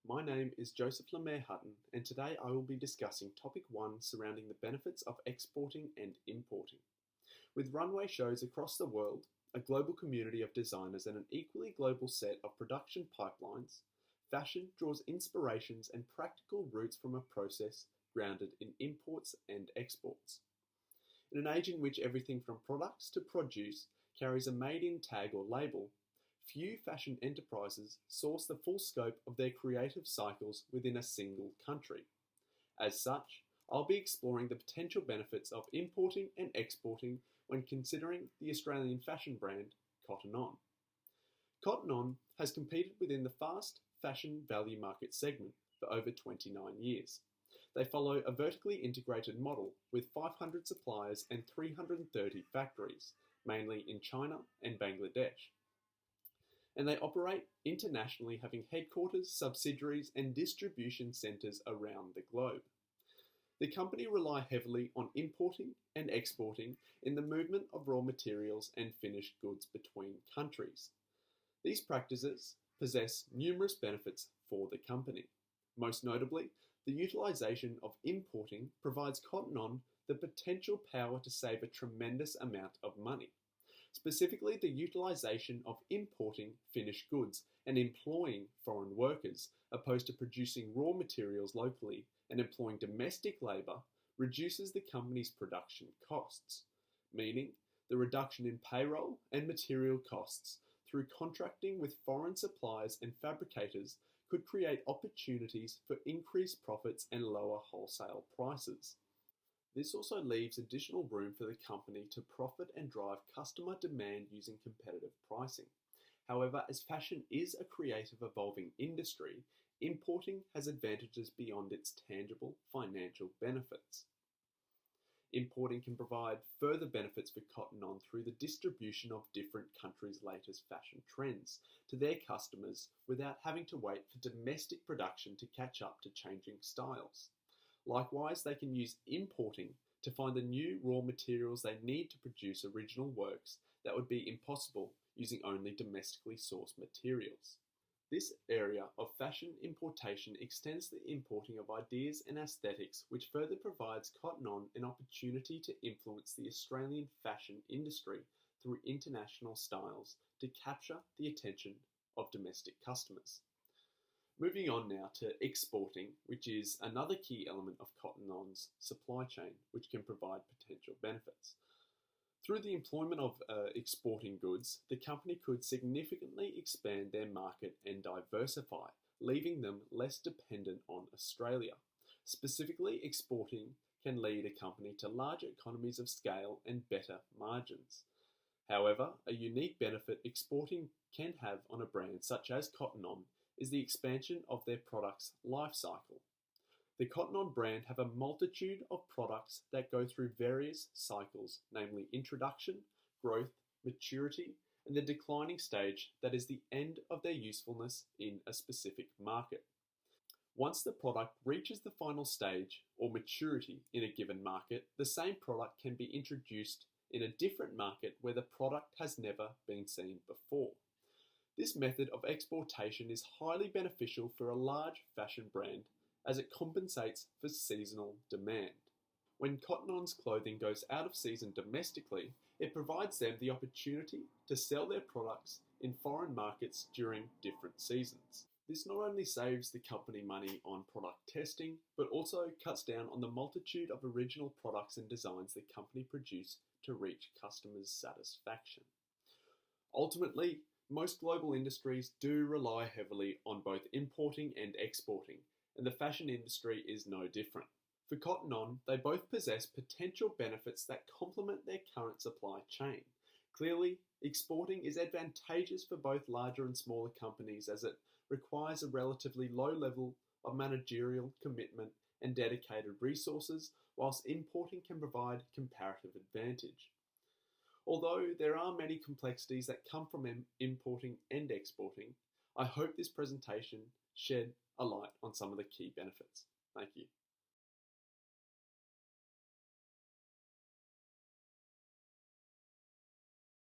My name is Joseph Lemaire Hutton, and today I will be discussing topic 1 surrounding the benefits of exporting and importing. With runway shows across the world, a global community of designers, and an equally global set of production pipelines, fashion draws inspirations and practical roots from a process grounded in imports and exports. In an age in which everything from products to produce carries a made-in tag or label, few fashion enterprises source the full scope of their creative cycles within a single country. As such, I'll be exploring the potential benefits of importing and exporting when considering the Australian fashion brand Cotton On. Cotton On has competed within the fast fashion value market segment for over 29 years. They follow a vertically integrated model with 500 suppliers and 330 factories, mainly in China and Bangladesh. And they operate internationally, having headquarters, subsidiaries, and distribution centres around the globe. The company rely heavily on importing and exporting in the movement of raw materials and finished goods between countries. These practices possess numerous benefits for the company. Most notably, the utilisation of importing provides Cotton On the potential power to save a tremendous amount of money. Specifically, the utilisation of importing finished goods and employing foreign workers, opposed to producing raw materials locally and employing domestic labour, reduces the company's production costs, meaning the reduction in payroll and material costs through contracting with foreign suppliers and fabricators could create opportunities for increased profits and lower wholesale prices. This also leaves additional room for the company to profit and drive customer demand using competitive pricing. However, as fashion is a creative, evolving industry, importing has advantages beyond its tangible financial benefits. Importing can provide further benefits for Cotton On through the distribution of different countries' latest fashion trends to their customers without having to wait for domestic production to catch up to changing styles. Likewise, they can use importing to find the new raw materials they need to produce original works that would be impossible using only domestically sourced materials. This area of fashion importation extends the importing of ideas and aesthetics, which further provides Cotton On an opportunity to influence the Australian fashion industry through international styles to capture the attention of domestic customers. Moving on now to exporting, which is another key element of Cotton On's supply chain, which can provide potential benefits. Through the employment of exporting goods, the company could significantly expand their market and diversify, leaving them less dependent on Australia. Specifically, exporting can lead a company to larger economies of scale and better margins. However, a unique benefit exporting can have on a brand such as Cotton On is the expansion of their product's life cycle. The Cotton On brand have a multitude of products that go through various cycles, namely introduction, growth, maturity, and the declining stage that is the end of their usefulness in a specific market. Once the product reaches the final stage or maturity in a given market, the same product can be introduced in a different market where the product has never been seen before. This method of exportation is highly beneficial for a large fashion brand as it compensates for seasonal demand. When Cotton On's clothing goes out of season domestically, it provides them the opportunity to sell their products in foreign markets during different seasons. This not only saves the company money on product testing, but also cuts down on the multitude of original products and designs the company produce to reach customers' satisfaction. Ultimately, most global industries do rely heavily on both importing and exporting, and the fashion industry is no different. For Cotton On, they both possess potential benefits that complement their current supply chain. Clearly, exporting is advantageous for both larger and smaller companies as it requires a relatively low level of managerial commitment and dedicated resources, whilst importing can provide comparative advantage. Although there are many complexities that come from importing and exporting, I hope this presentation shed a light on some of the key benefits. Thank you.